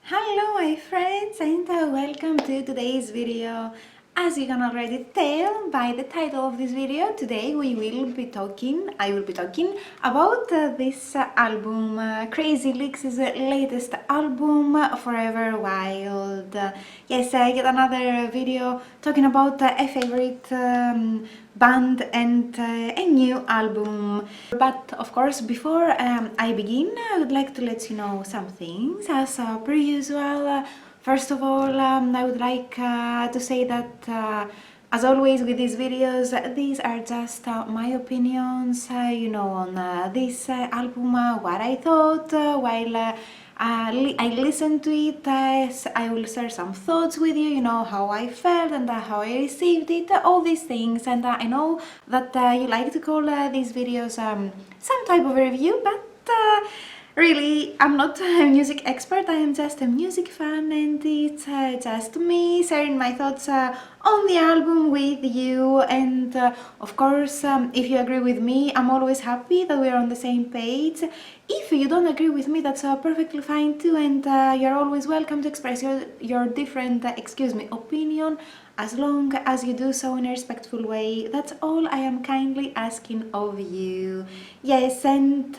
Hello my friends and welcome to today's video. As you can already tell by the title of this video, today I will be talking about this album, Crazy Lixx's latest album, Forever Wild. Yes, I get another video talking about a favorite band and a new album. But of course, before I begin, I would like to let you know some things as per usual. First of all, I would like to say that as always with these videos, these are just my opinions, on this album, what I thought while I listened to it. I will share some thoughts with you, how I felt and how I received it, all these things. And I know that you like to call these videos some type of review, but really, I'm not a music expert, I am just a music fan, and it's just me sharing my thoughts on the album with you. And of course, if you agree with me, I'm always happy that we're on the same page. If you don't agree with me, that's perfectly fine too, and you're always welcome to express your different, opinion, as long as you do so in a respectful way. That's all I am kindly asking of you. Yes, and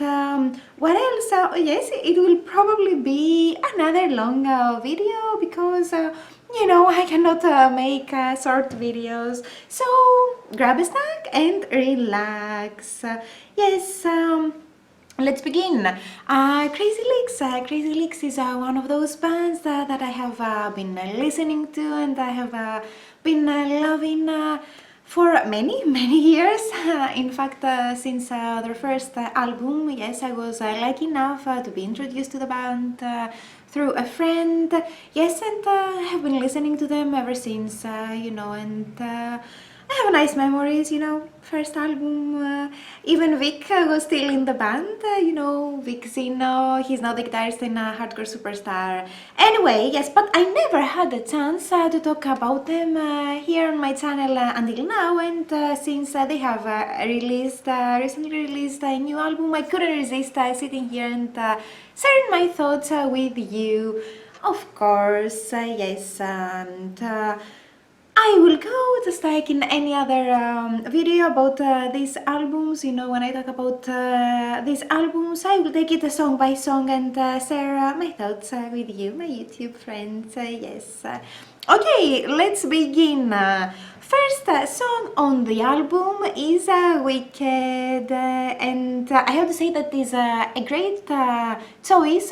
what else? Yes, it will probably be another long video because I cannot make short videos. So grab a snack and relax. Yes. Let's begin. Crazy Lixx. Crazy Lixx is one of those bands that I have been listening to, and I have been loving for many, many years. In fact, since their first album, yes, I was lucky enough to be introduced to the band through a friend. Yes, and I have been listening to them ever since, and I have nice memories, first album. Even Vic was still in the band, Vic Zino, he's now the guitarist in Hardcore Superstar. Anyway, yes, but I never had the chance to talk about them here on my channel until now, and since they have recently released a new album, I couldn't resist sitting here and sharing my thoughts with you. Of course, yes, and I will go just like in any other video about these albums. When I talk about these albums, I will take it song by song and share my thoughts with you, my YouTube friends. Yes. Okay, let's begin. First song on the album is Wicked, and I have to say that is a great choice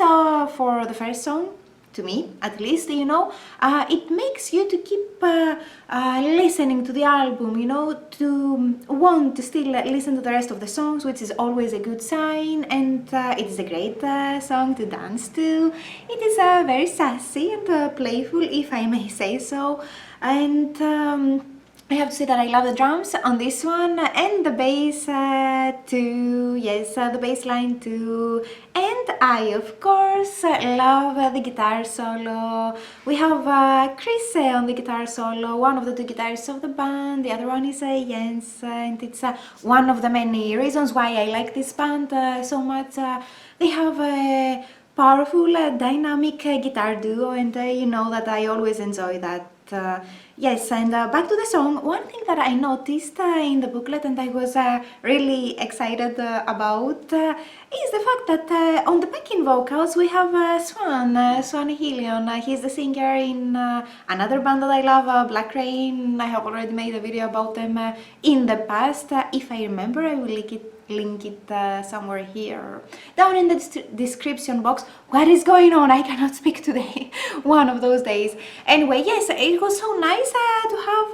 for the first song. To me, at least, it makes you to keep listening to the album, to want to still listen to the rest of the songs, which is always a good sign, and it is a great song to dance to. It is very sassy and playful, if I may say so, and I have to say that I love the drums on this one and the bass too. Yes, the bass line too. And I, of course, love the guitar solo. We have Chris on the guitar solo, one of the two guitarists of the band. The other one is Jens, and it's one of the many reasons why I like this band so much. They have a powerful, dynamic guitar duo, and you know that I always enjoy that. Yes, and back to the song, one thing that I noticed in the booklet and I was really excited about is the fact that on the backing vocals we have Swan Helion. He's the singer in another band that I love, Black Rain. I have already made a video about them in the past. If I remember, I will link it somewhere here down in the description box. What is going on? I cannot speak today. One of those days. Anyway, yes, it was so nice to have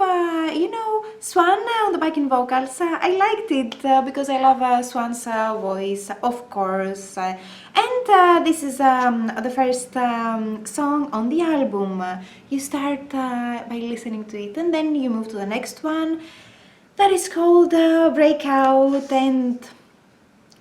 Swan on the backing vocals. I liked it because I love Swan's voice, of course. And this is the first song on the album. You start by listening to it and then you move to the next one. That is called Breakout, and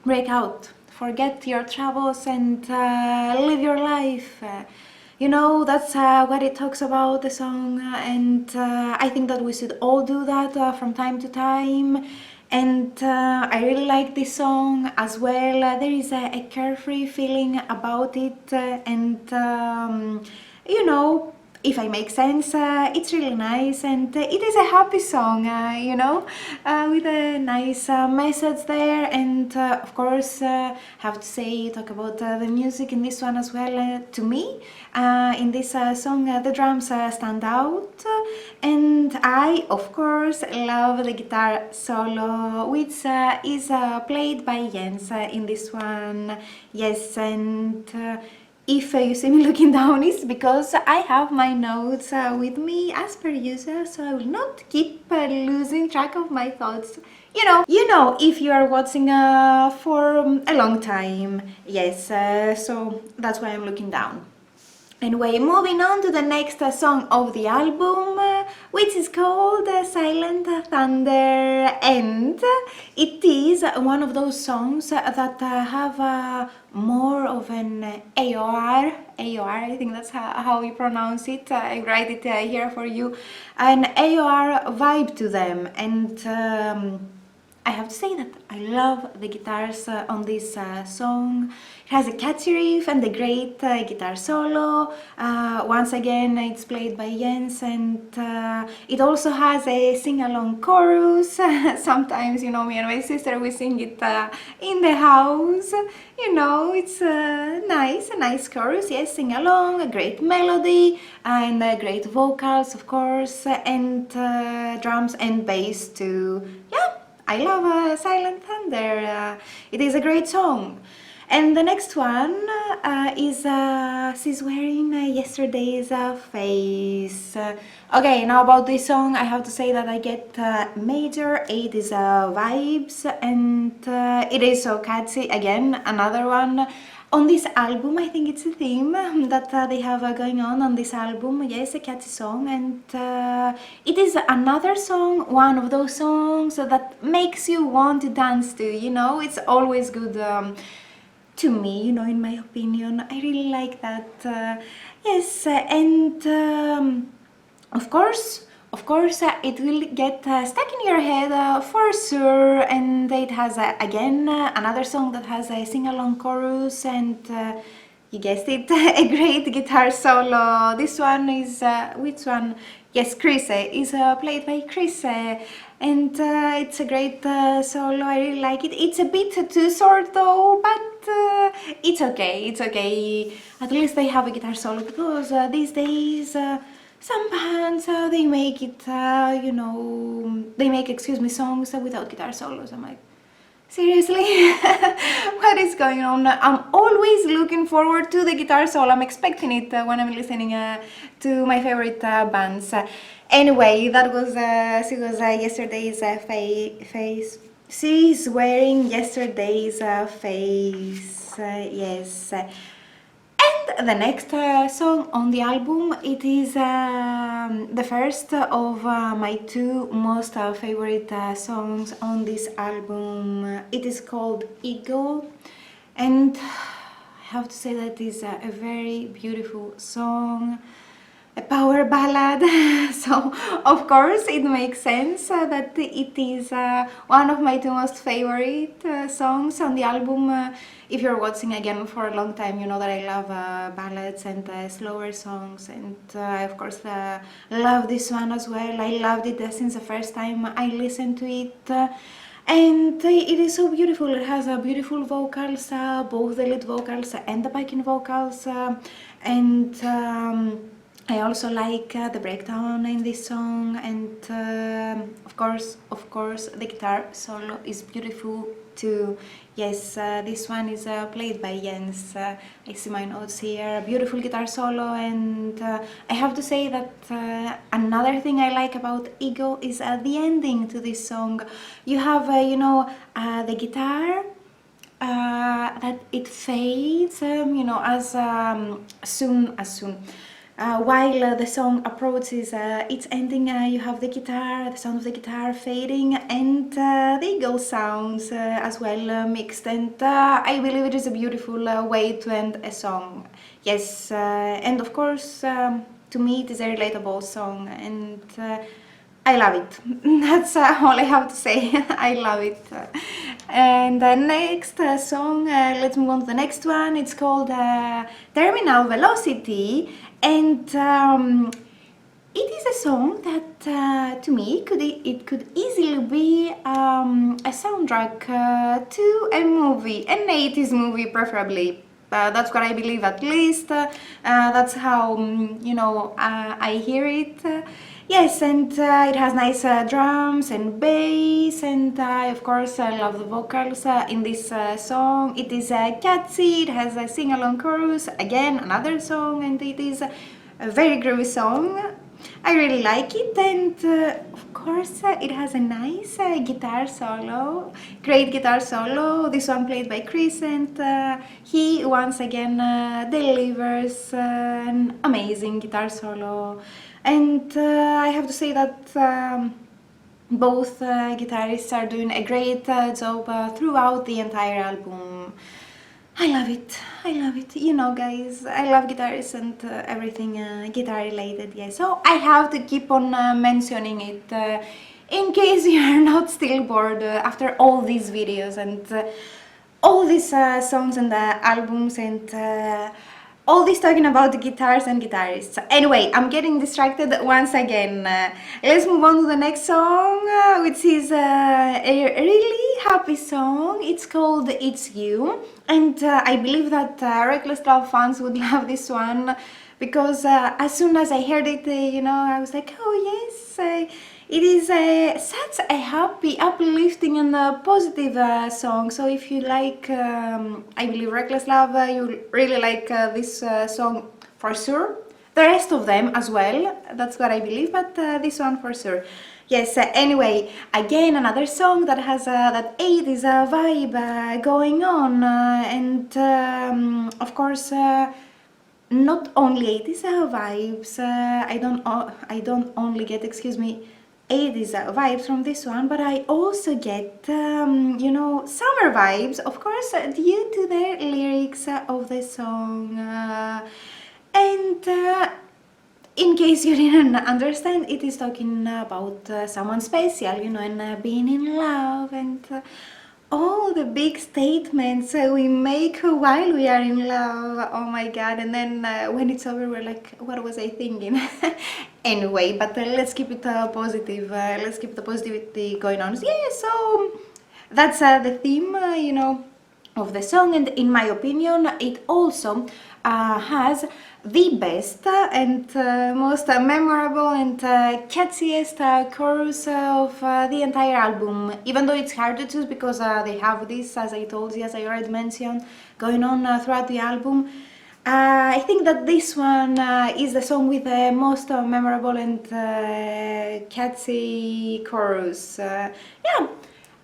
Breakout. Forget your troubles and live your life. That's what it talks about, the song, and I think that we should all do that from time to time. And I really like this song as well. There is a carefree feeling about it, and you know, if I make sense, it's really nice, and it is a happy song, with a nice message there. And of course, have to say, talk about the music in this one as well. To me, in this song, the drums stand out, and I, of course, love the guitar solo, which is played by Jens in this one. Yes, and if you see me looking down, it's because I have my notes with me as per usual, so I will not keep losing track of my thoughts. If you are watching for a long time, yes, so that's why I'm looking down. Anyway, moving on to the next song of the album, which is called Silent Thunder, and it is one of those songs that have more of an AOR, I think that's how you pronounce it. I write it here for you, an AOR vibe to them, and I have to say that I love the guitars on this song. It has a catchy riff and a great guitar solo. Once again, it's played by Jens, and it also has a sing-along chorus. Sometimes, me and my sister, we sing it in the house. It's a nice chorus, yes, sing-along, a great melody, and great vocals, of course, and drums and bass too. Yeah. I love Silent Thunder. It is a great song. And the next one is She's Wearing Yesterday's Face. Okay, now about this song, I have to say that I get major 80s vibes, and it is so catchy. Again, another one. On this album, I think it's a theme that they have going on this album. Yes, a catchy song, and it is another song, one of those songs that makes you want to dance to, it's always good to me, in my opinion. I really like that. Yes, and of course, it will get stuck in your head for sure, and it has again another song that has a sing-along chorus, and you guessed it, a great guitar solo. This one is which one? Yes, Chris is played by Chris, and it's a great solo. I really like it. It's a bit too short though, but it's okay. It's okay. At least they have a guitar solo, because these days. Some bands, they make it, they make, songs without guitar solos. I'm like, seriously? What is going on? I'm always looking forward to the guitar solo. I'm expecting it when I'm listening to my favorite bands. Anyway, that was, she was yesterday's face. She's wearing yesterday's face, yes. And the next song on the album, it is the first of my two most favorite songs on this album. It is called Ego, and I have to say that it is a very beautiful song, a power ballad. So of course it makes sense that it is one of my two most favorite songs on the album. If you're watching again for a long time, you know that I love ballads and slower songs, and I of course love this one as well. I loved it since the first time I listened to it. And it is so beautiful. It has beautiful vocals, both the lead vocals and the backing vocals, and I also like the breakdown in this song, and of course, the guitar solo is beautiful too. Yes, this one is played by Jens. I see my notes here. Beautiful guitar solo, and I have to say that another thing I like about Ego is the ending to this song. You have, the guitar. That it fades, as soon. While the song approaches its ending, you have the guitar, the sound of the guitar fading, and the eagle sounds as well mixed, and I believe it is a beautiful way to end a song. Yes, and of course, to me it is a relatable song, and I love it. That's all I have to say. I love it. And the next song, let's move on to the next one. It's called Terminal Velocity, and it is a song that, to me, it could easily be a soundtrack to a movie, an 80s movie, preferably. That's what I believe, at least. That's how I hear it. Yes, and it has nice drums and bass, and of course I love the vocals in this song. It is catchy. It has a sing-along chorus. Again, another song, and it is a very groovy song. I really like it, and of course it has a nice guitar solo, great guitar solo. This one played by Chris, and he once again delivers an amazing guitar solo. And I have to say that both guitarists are doing a great job throughout the entire album. I love it. I love it. You know, guys, I love guitars and everything guitar related. Yeah, so I have to keep on mentioning it in case you are not still bored after all these videos and all these songs and albums and all this talking about the guitars and guitarists. Anyway, I'm getting distracted once again. Let's move on to the next song, which is a really happy song. It's called It's You, and I believe that Reckless Love fans would love this one, because as soon as I heard it, I was like, oh yes, it is such a happy, uplifting and positive song. So if you like, I believe, Reckless Love, you'll really like this song for sure. The rest of them as well, that's what I believe, but this one for sure. Yes, anyway, again, another song that has that 80s vibe going on, and of course, not only 80s vibes, I don't only get, excuse me, 80s vibes from this one, but I also get, summer vibes, of course, due to the lyrics of the song. And in case you didn't understand, it is talking about someone special, and being in love, and all the big statements we make while we are in love. Oh my god, and then when it's over, we're like, what was I thinking? Anyway, but let's keep it positive. Let's keep the positivity going on. Yeah, so that's the theme, of the song, and in my opinion, it also has the best and most memorable and catchiest chorus of the entire album, even though it's hard to choose because they have this, as I told you, as I already mentioned, going on throughout the album. I think that this one is the song with the most memorable and catchy chorus. Yeah,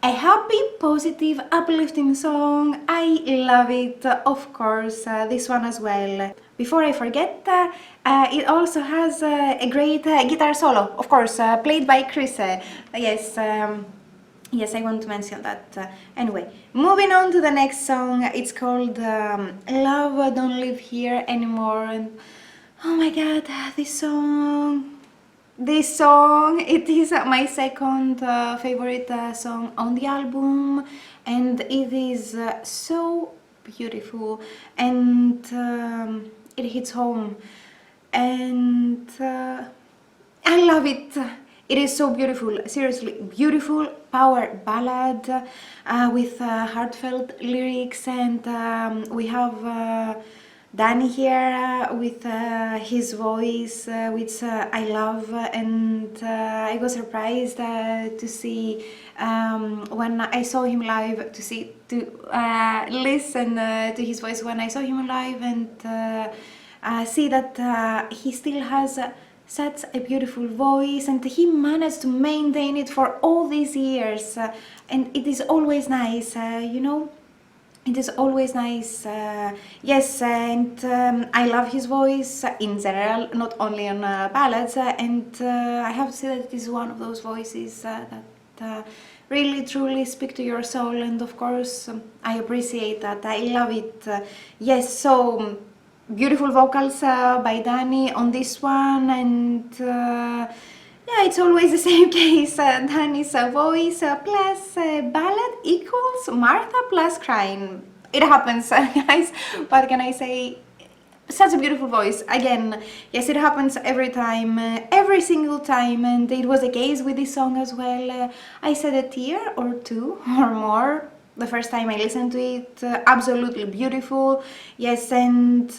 a happy, positive, uplifting song. I love it, of course, this one as well. Before I forget, it also has a great guitar solo, of course, played by Chris. Yes, yes, I want to mention that. Anyway, moving on to the next song. It's called Love Don't Live Here Anymore. And oh my god, this song, it is my second favorite song on the album, and it is so beautiful, and it hits home, and I love it. It is so beautiful, seriously, beautiful power ballad with heartfelt lyrics, and we have Danny here with his voice, which I love, and I was surprised to see when I saw him live, to listen to his voice when I saw him live, and see that he still has such a beautiful voice, and he managed to maintain it for all these years, and it is always nice, it is always nice. Yes, and I love his voice in general, not only on ballads, and I have to say that it is one of those voices that really truly speak to your soul, and of course I appreciate that. I love it. Yes, so beautiful vocals by Danny on this one, and Yeah, it's always the same case. Danny's voice plus ballad equals Martha plus crying. It happens, guys. What can I say? Such a beautiful voice. Again, yes, it happens every time, every single time, and it was the case with this song as well. I said a tear or two or more the first time I listened to it. Absolutely beautiful. Yes, and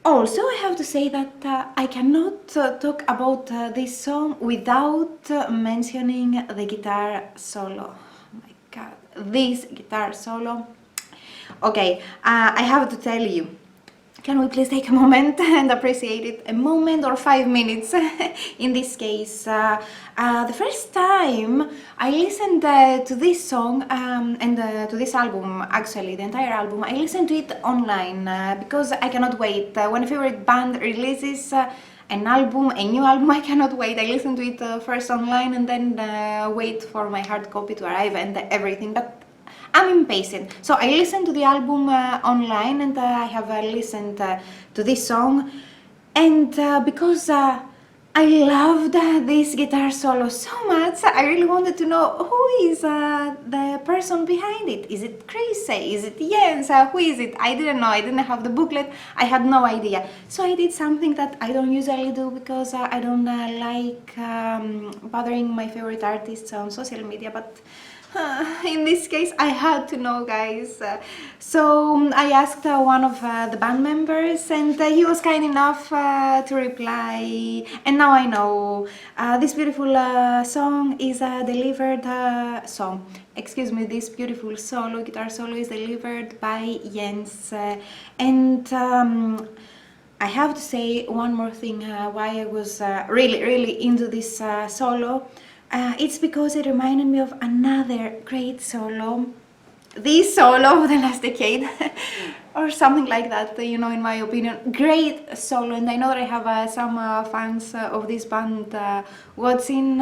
also, I have to say that I cannot talk about this song without mentioning the guitar solo. Oh my god, this guitar solo. Okay, I have to tell you. Can we please take a moment and appreciate it? A moment or 5 minutes in this case. The first time I listened to this song and to this album, actually, the entire album, I listened to it online because I cannot wait. When a favorite band releases an album, a new album, I cannot wait. I listen to it first online and then wait for my hard copy to arrive and everything. But I'm impatient, so I listened to the album online, and I have listened to this song, and because I loved this guitar solo so much, I really wanted to know who is the person behind it. Is it Crazy? Is it Jens? Who is it? I didn't know. I didn't have the booklet. I had no idea. So I did something that I don't usually do because I don't like bothering my favorite artists on social media, but in this case I had to know, guys. So I asked one of the band members, and he was kind enough to reply, and now I know. This beautiful song is delivered song excuse me, this beautiful solo, guitar solo, is delivered by Jens, and I have to say one more thing why I was really into this solo. It's because it reminded me of another great solo, the solo of the last decade, or something like that, you know, in my opinion. Great solo, and I know that I have some fans of this band watching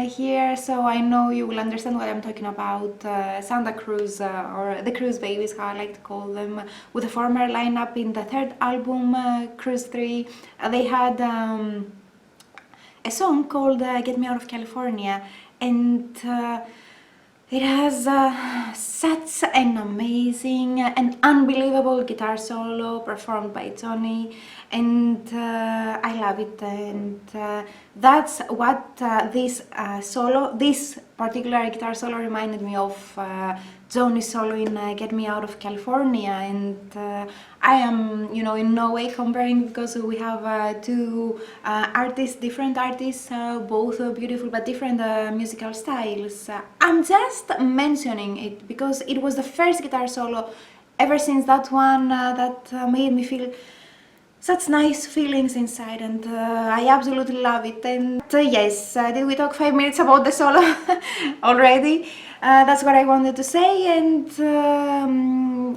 here, so I know you will understand what I'm talking about. Santa Cruz, or the Cruz Babies, how I like to call them, with the former lineup in the third album, Cruise 3, they had a song called Get Me Out of California, and it has such an amazing and unbelievable guitar solo performed by Tony, and I love it, and that's what this particular guitar solo reminded me of. Tony's solo in Get Me Out of California, and I am, you know, in no way comparing, because we have two artists, different artists, both beautiful but different musical styles. I'm just mentioning it because it was the first guitar solo ever since that one that made me feel such nice feelings inside, and I absolutely love it. And yes, did we talk 5 minutes about the solo already? That's what I wanted to say, and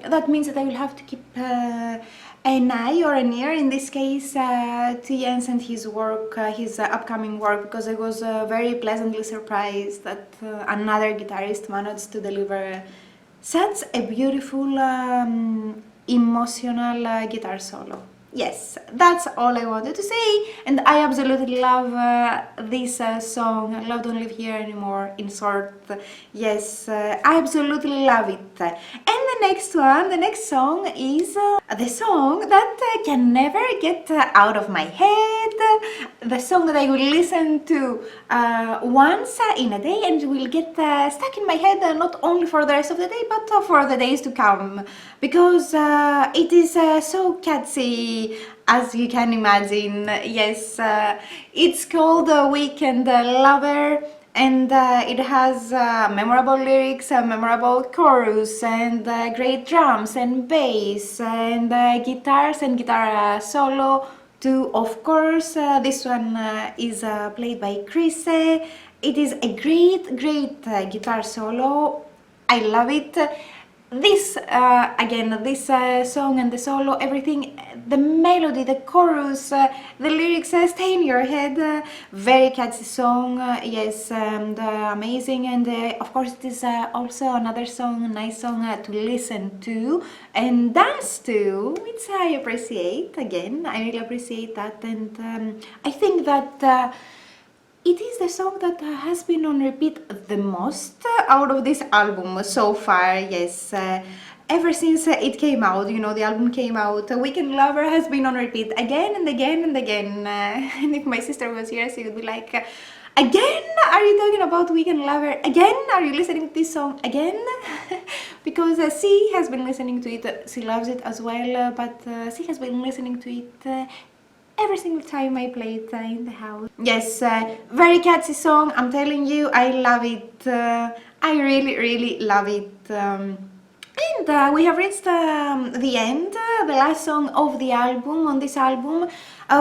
that means that I will have to keep an eye or an ear, in this case, to Jens and his work, his upcoming work, because I was very pleasantly surprised that another guitarist managed to deliver such a beautiful, emotional guitar solo. Yes, that's all I wanted to say, and I absolutely love this song, I Love Don't Live Here Anymore, in short. Yes, I absolutely love it. And the next song is the song that can never get out of my head, the song that I will listen to once in a day, and will get stuck in my head not only for the rest of the day, but for the days to come, because it is so catchy, as you can imagine. Yes, it's called Weekend Lover, and it has memorable lyrics, memorable chorus, and great drums and bass, and guitars and guitar solo too, of course. This one is played by Chris. It is a great guitar solo. I love it. This again, this song and the solo, everything, the melody, the chorus, the lyrics stay in your head. Very catchy song, yes, and amazing. And of course, it is also another song, a nice song to listen to and dance to, which I appreciate. Again, I really appreciate that, and I think that it is the song that has been on repeat the most out of this album so far. Yes, ever since it came out, you know, the album came out, Weekend Lover has been on repeat again and again and again. And if my sister was here, she would be like, again? Are you talking about Weekend Lover? Again? Are you listening to this song again? Because she has been listening to it, she loves it as well, but she has been listening to it every single time I play it in the house. Yes, very catchy song, I'm telling you, I love it. I really, really love it. And we have reached the end, the last song of the album, on this album,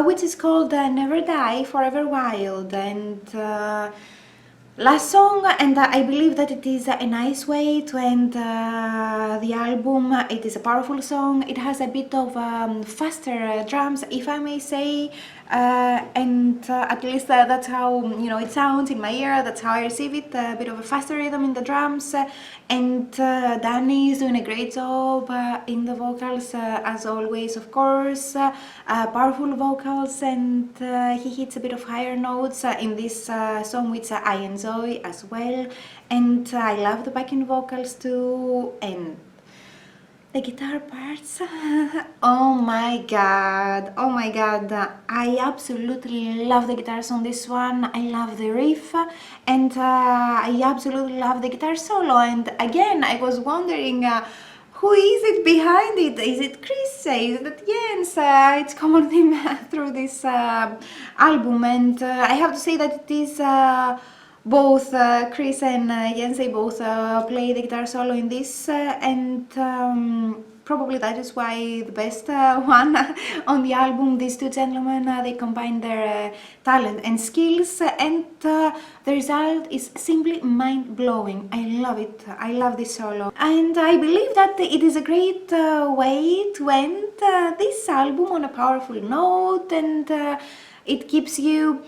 which is called Never Die, Forever Wild. And last song, and I believe that it is a nice way to end the album. It is a powerful song. It has a bit of faster drums, if I may say, and at least that's how, you know, it sounds in my ear. That's how I receive it. A bit of a faster rhythm in the drums, and Danny is doing a great job in the vocals, as always, of course. Powerful vocals, and he hits a bit of higher notes in this song, which I enjoy as well. And I love the backing vocals too, and the guitar parts. Oh my god, oh my god, I absolutely love the guitars on this one. I love the riff, and I absolutely love the guitar solo. And again, I was wondering, who is it behind it? Is it Chris? Is it Jens? It's common theme through this album, and I have to say that it is both Chris and Jens, they both play the guitar solo in this, and probably that is why the best one on the album. These two gentlemen, they combine their talent and skills, and the result is simply mind-blowing. I love it. I love this solo, and I believe that it is a great way to end this album on a powerful note, and it keeps you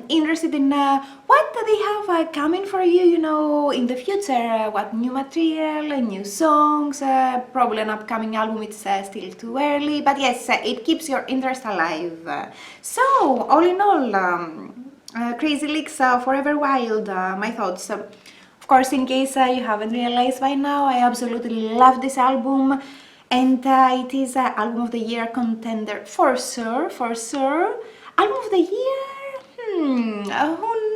interested in what they have coming for you, you know, in the future, what new material, new songs, probably an upcoming album. It's still too early, but yes, it keeps your interest alive. So, all in all, Crazy Lixx, Forever Wild, my thoughts. Of course, in case you haven't realized by now, I absolutely love this album, and it is album of the year contender for sure, for sure. Album of the year? Who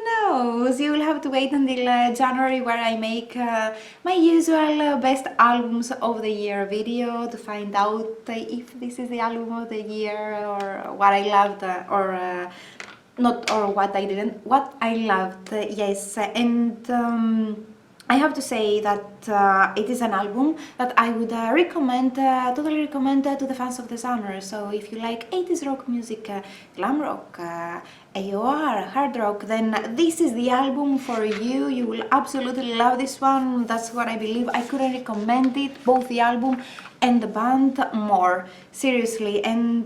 knows? You will have to wait until January, where I make my usual best albums of the year video to find out if this is the album of the year, or what I loved, or not, or what I didn't, what I loved. Yes, and I have to say that it is an album that I would recommend, totally recommend to the fans of the genre. So if you like 80s rock music, glam rock, AOR, hard rock, then this is the album for you. You will absolutely love this one. That's what I believe. I couldn't recommend it, both the album and the band, more, seriously. And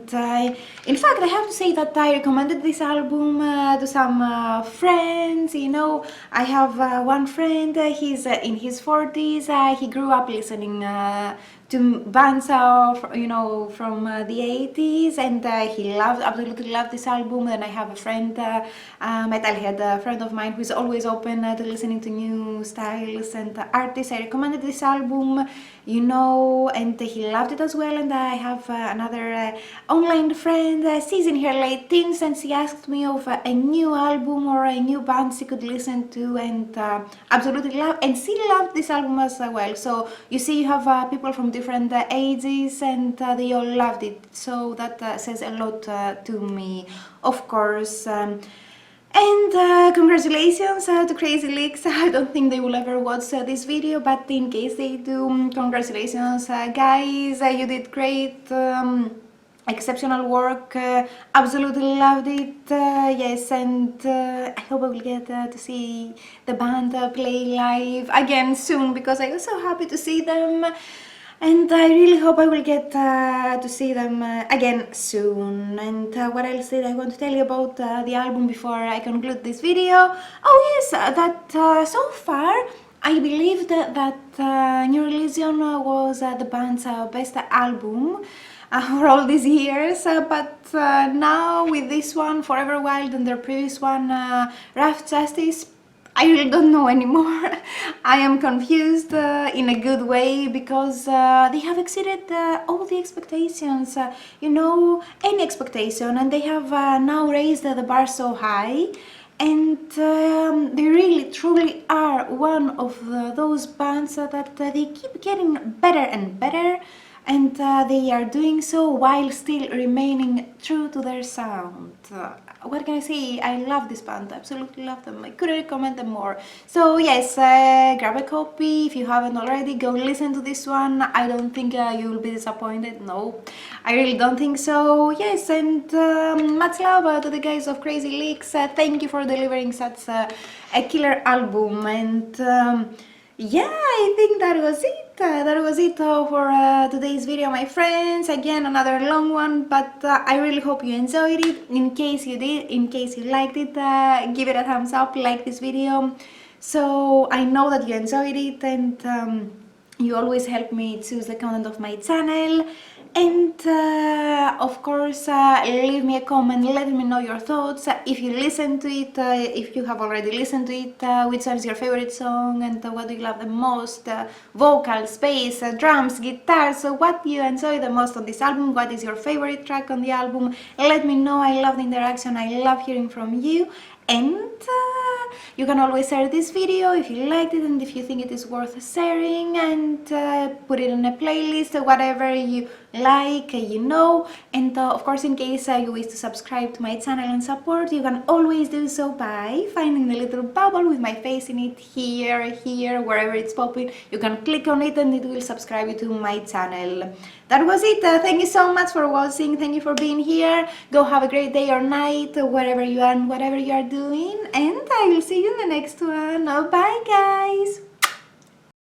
in fact, I have to say that I recommended this album to some friends. You know, I have one friend, he's in his 40s, he grew up listening to bands, you know, from the 80s, and he absolutely loved this album. And I have a friend, metalhead, a friend of mine, who is always open to listening to new styles and artists. I recommended this album, you know, and he loved it as well. And I have another online friend, she's in her late teens, and she asked me of a new album or a new band she could listen to, and absolutely loved, and she loved this album as well. So you see, you have people from different ages, and they all loved it, so that says a lot to me, of course. And congratulations to Crazy Lixx. I don't think they will ever watch this video, but in case they do, congratulations guys, you did great, exceptional work, absolutely loved it. Yes, and I hope I will get to see the band play live again soon, because I was so happy to see them. And I really hope I will get to see them again soon. And what else did I want to tell you about the album before I conclude this video? Oh yes, that so far I believed that New Religion was the band's best album. for all these years, but now with this one, Forever Wild, and their previous one, Rough Justice, I really don't know anymore. I am confused in a good way, because they have exceeded all the expectations, any expectation, and they have now raised the bar so high. And they really truly are one of those bands that they keep getting better and better, and they are doing so while still remaining true to their sound. What can I say? I love this band, absolutely love them. I couldn't recommend them more. So yes, grab a copy if you haven't already. Go listen to this one. I don't think you will be disappointed. No, I really don't think so. Yes, and much love to the guys of Crazy Lixx. Thank you for delivering such a killer album. And yeah, I think that was it. That was it for today's video, my friends. Again, another long one, but I really hope you enjoyed it. In case you did, in case you liked it, give it a thumbs up, like this video, so I know that you enjoyed it, and you always help me choose the content of my channel. And of course, leave me a comment, let me know your thoughts. If you listen to it, if you have already listened to it, which one is your favorite song, and what do you love the most? Vocals, bass, drums, guitars, so what do you enjoy the most on this album? What is your favorite track on the album? Let me know. I love the interaction, I love hearing from you. And you can always share this video if you liked it, and if you think it is worth sharing, and put it in a playlist, whatever you like, and of course, in case you wish to subscribe to my channel and support, you can always do so by finding the little bubble with my face in it, here, wherever it's popping. You can click on it and it will subscribe you to my channel. That was it. Thank you so much for watching. Thank you for being here. Go have a great day or night, wherever you are and whatever you are doing, and I will see you in the next one. Bye guys.